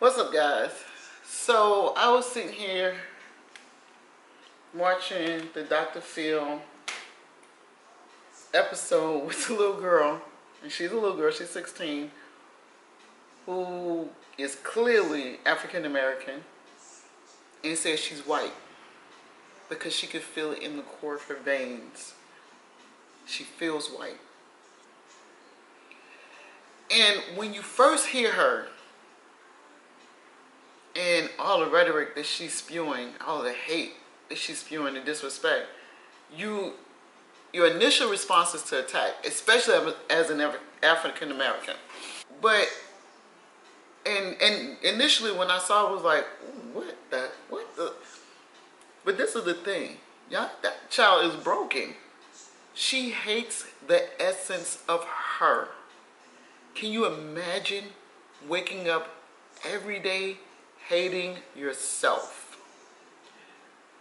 What's up, guys? So I was sitting here watching the Dr.Phill episode with a little girl, and she's a little girl, she's 16, who is clearly African American, and says she's white because she could feel it in the core of her veins. She feels white. And when you first hear her, and all the rhetoric that she's spewing, all the hate that she's spewing, the disrespect, your initial response is to attack, especially as an African American. But and initially when I saw it, I was like, what the? But this is the thing, y'all. That child is broken. She hates the essence of her. Can you imagine waking up every day hating yourself?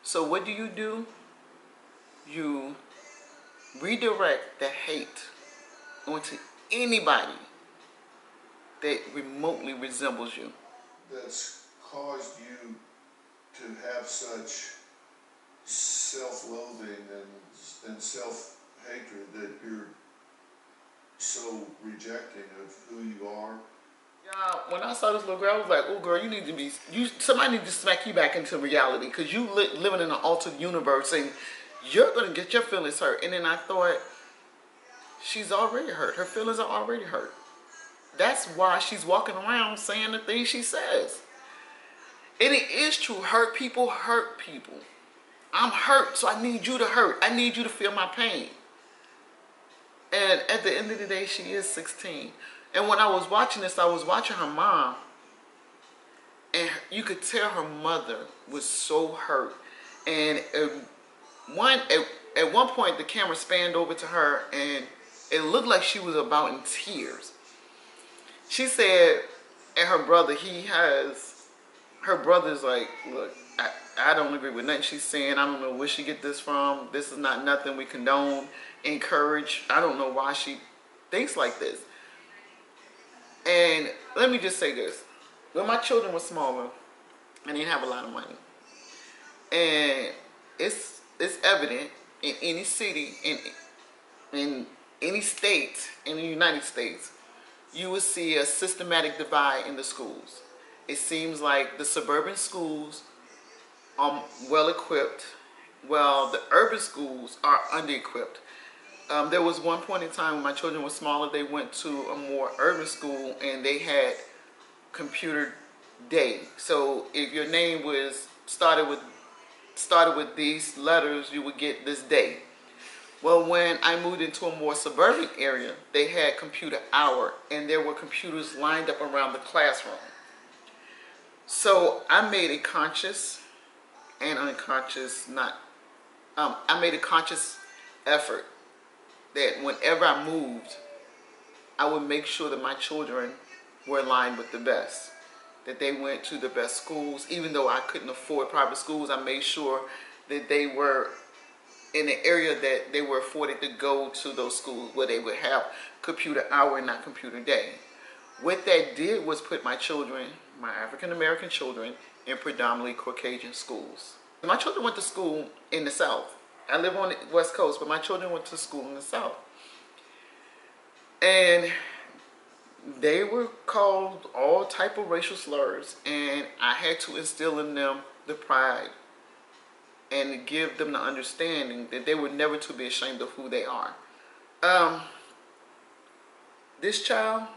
So what do? You redirect the hate onto anybody that remotely resembles you. That's caused you to have such self-loathing and self-hatred that you're so rejecting of who you are. Yeah, when I saw this little girl, I was like, "Oh, girl, you need to be. Somebody need to smack you back into reality because you living in an altered universe, and you're gonna get your feelings hurt." And then I thought, she's already hurt. Her feelings are already hurt. That's why she's walking around saying the things she says. And it is true. Hurt people hurt people. I'm hurt, so I need you to hurt. I need you to feel my pain. And at the end of the day, she is 16. And when I was watching this, I was watching her mom. And you could tell her mother was so hurt. And at one point, the camera spanned over to her, and it looked like she was about in tears. She said, and her brother's like, look, I don't agree with nothing she's saying. I don't know where she get this from. This is not nothing we condone, encourage. I don't know why she thinks like this. And let me just say this. When my children were smaller, I didn't have a lot of money. And it's evident in any city, in any state in the United States, you will see a systematic divide in the schools. It seems like the suburban schools are well equipped, while the urban schools are under-equipped. There was one point in time when my children were smaller, they went to a more urban school and they had computer day. So if your name was started with these letters, you would get this day. Well, when I moved into a more suburban area, they had computer hour, and there were computers lined up around the classroom. So I made a conscious and unconscious, I made a conscious effort that whenever I moved, I would make sure that my children were aligned with the best, that they went to the best schools. Even though I couldn't afford private schools, I made sure that they were in the area that they were afforded to go to those schools where they would have computer hour and not computer day. What that did was put my children, my African American children, in predominantly Caucasian schools. My children went to school in the South. I live on the West Coast, but my children went to school in the South. And they were called all type of racial slurs, and I had to instill in them the pride and give them the understanding that they were never to be ashamed of who they are. This child,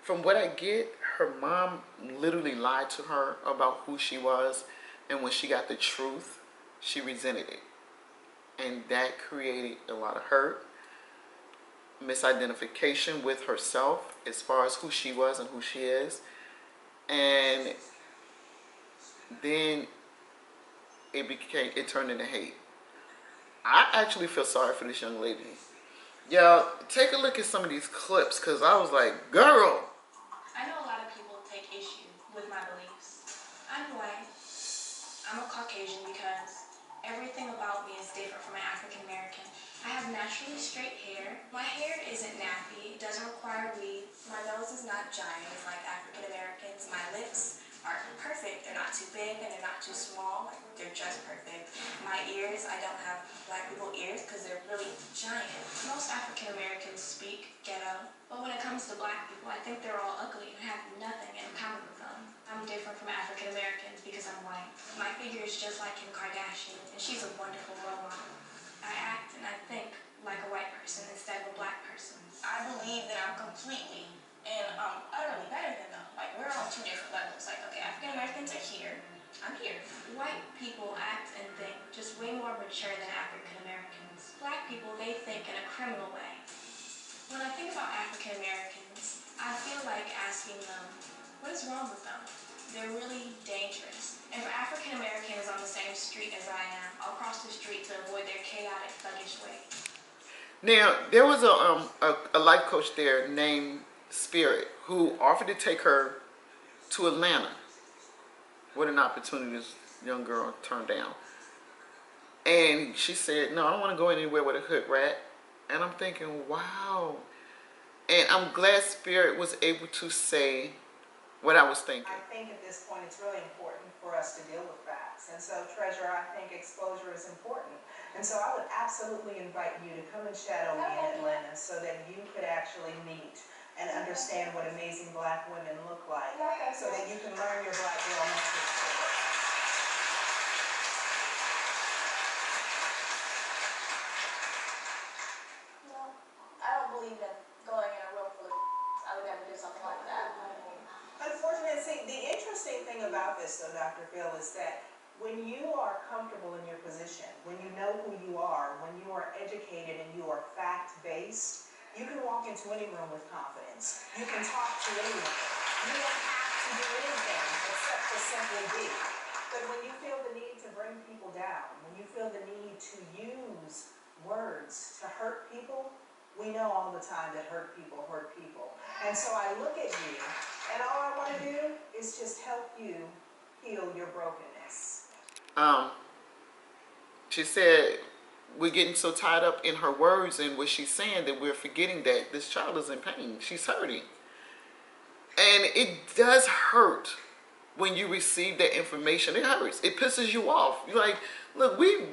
from what I get, her mom literally lied to her about who she was, and when she got the truth, she resented it. And that created a lot of hurt, misidentification with herself as far as who she was and who she is. And then it turned into hate. I actually feel sorry for this young lady. Y'all, take a look at some of these clips, because I was like, girl. I know a lot of people take issue with my beliefs. I'm white. I'm a Caucasian because everything about me is different from an African American. I have naturally straight hair. My hair isn't nappy. It doesn't doesn't require weed. My nose is not giant like African Americans. My lips are perfect. They're not too big and they're not too small. Like, they're just perfect. My ears, I don't have black people ears because they're really giant. Most African Americans speak ghetto, but when it comes to black people, I think they're all ugly and have nothing in common with them. I'm different from African Americans because I'm white. My figure is just like Kim Kardashian, and she's a wonderful role model. I act and I think like a white person instead of a black person. I believe that I'm completely and utterly better than them. Like, we're on two different levels. Like, okay, African Americans are here. I'm here. White people act and think just way more mature than African Americans. Black people, they think in a criminal way. When I think about African Americans, I feel like asking them, what is wrong with them? They're really dangerous. If an African American is on the same street as I am, I'll cross the street to avoid their chaotic, thuggish ways. Now, there was a life coach there named Spirit who offered to take her to Atlanta. What an opportunity this young girl turned down. And she said, no, I don't want to go anywhere with a hood rat. And I'm thinking, wow. And I'm glad Spirit was able to say what I was thinking. I think at this point it's really important for us to deal with facts. And so, Treasurer, I think exposure is important. And so I would absolutely invite you to come and shadow me in Atlanta so that you could actually meet and understand what amazing black women look like, so that you can learn your black girl message too. No, I don't believe in going in a room full of I would never do something like that. Unfortunately, see, the interesting thing about this, though, Dr. Phill, is that when you are comfortable in your position, when you know who you are, when you are educated and you are fact-based, you can walk into any room with confidence. You can talk to anyone. You don't have to do anything except to simply be. But when you feel the need to bring people down, when you feel the need to use words to hurt people, we know all the time that hurt people hurt people. And so I look at you, and all I want to do is just help you heal your brokenness. She said we're getting so tied up in her words and what she's saying that we're forgetting that this child is in pain. She's hurting. And it does hurt when you receive that information. It hurts. It pisses you off. You're like, look, we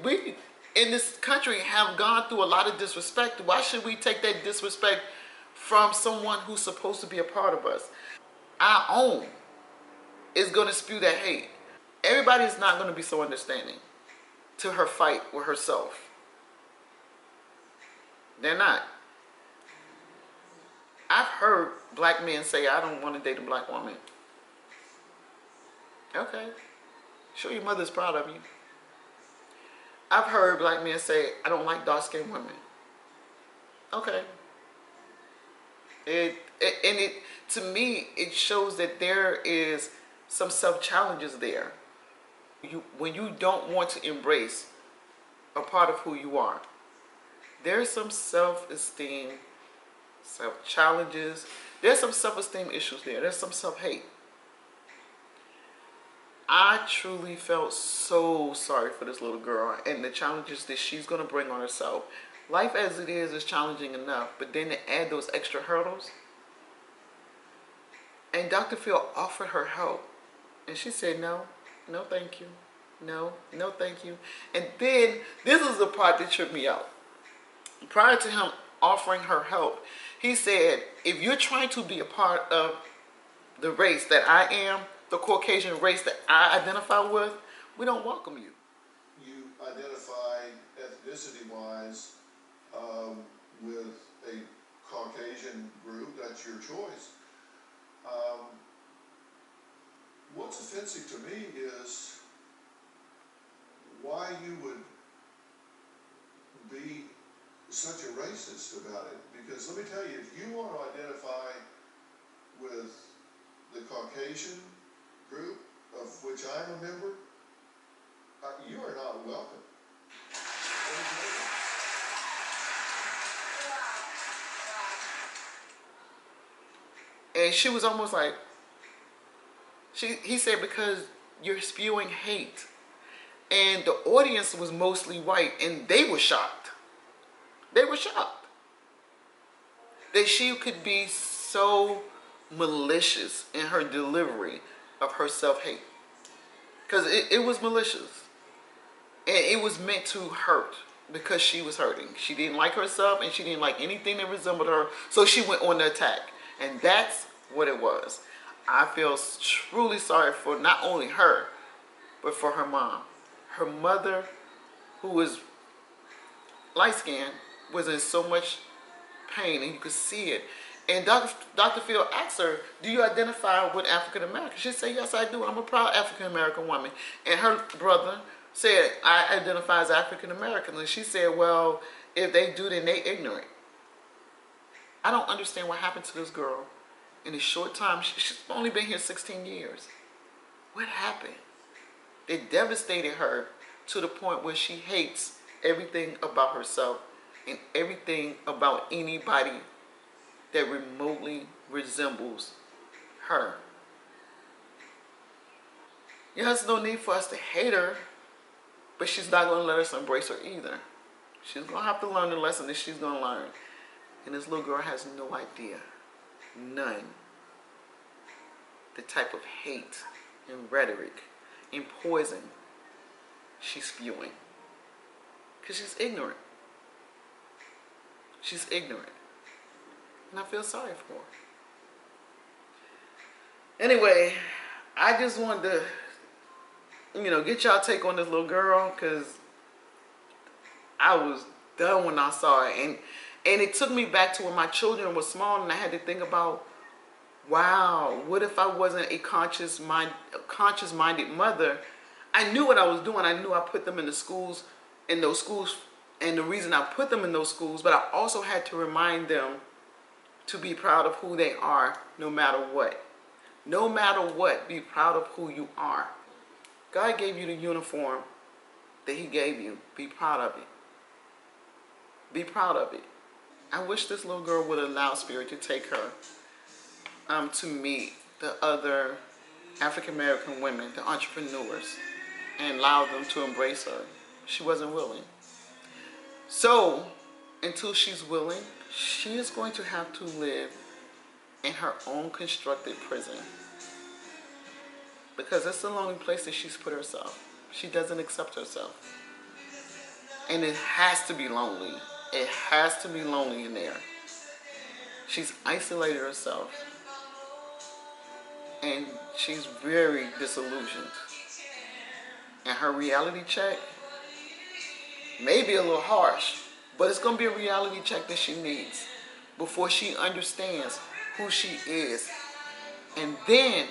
in this country have gone through a lot of disrespect. Why should we take that disrespect from someone who's supposed to be a part of us? Our own is going to spew that hate. Everybody's not going to be so understanding to her fight with herself. They're not. I've heard black men say, I don't want to date a black woman. Okay. Sure, your mother's proud of you. I've heard black men say, I don't like dark-skinned women. Okay. To me, it shows that there is some self-challenges there. When you don't want to embrace a part of who you are, there's some self-esteem, self-challenges. There's some self-esteem issues there. There's some self-hate. I truly felt so sorry for this little girl and the challenges that she's going to bring on herself. Life as it is challenging enough, but then to add those extra hurdles. And Dr. Phill offered her help. And she said, no, no thank you. No, no thank you. And then, this is the part that tripped me out. Prior to him offering her help, he said, if you're trying to be a part of the race that I am, the Caucasian race that I identify with, we don't welcome you. You identify ethnicity-wise with a Caucasian group, that's your choice. What's offensive to me is why you would be such a racist about it. Because let me tell you, if you want to identify with the Caucasian group, of which I'm a member, you are not welcome. And she was almost like, he said, because you're spewing hate. And the audience was mostly white, and they were shocked. They were shocked. that she could be so malicious in her delivery of her self-hate. Because it was malicious. And it was meant to hurt because she was hurting. She didn't like herself and she didn't like anything that resembled her. So she went on the attack. And that's what it was. I feel truly sorry for not only her, but for her mom. Her mother, who was light-skinned, was in so much pain, and you could see it. And Dr.Phill asked her, do you identify with African American? She said, yes, I do. I'm a proud African American woman. And her brother said, I identify as African American. And she said, well, if they do, then they ignorant. I don't understand what happened to this girl in a short time. She's only been here 16 years. What happened? It devastated her to the point where she hates everything about herself and everything about anybody that remotely resembles her. There's no need for us to hate her, but she's not going to let us embrace her either. She's going to have to learn the lesson that she's going to learn. And this little girl has no idea, none, the type of hate and rhetoric and poison she's spewing. Because she's ignorant. She's ignorant. And I feel sorry for her. Anyway, I just wanted to, get y'all take on this little girl, because I was done when I saw it. And it took me back to when my children were small, and I had to think about, wow, what if I wasn't a conscious-minded mother? I knew what I was doing. I knew I put them in those schools, and the reason I put them in those schools, but I also had to remind them to be proud of who they are, no matter what. No matter what, be proud of who you are. God gave you the uniform that He gave you. Be proud of it. Be proud of it. I wish this little girl would allow Spirit to take her to meet the other African American women, the entrepreneurs, and allow them to embrace her. She wasn't willing. So, until she's willing, she is going to have to live in her own constructed prison. Because that's the lonely place that she's put herself. She doesn't accept herself. And it has to be lonely. It has to be lonely in there. She's isolated herself. And she's very disillusioned. And her reality check may be a little harsh, but it's going to be a reality check that she needs before she understands who she is. And then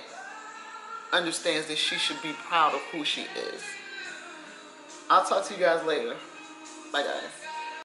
understands that she should be proud of who she is. I'll talk to you guys later. Bye, guys.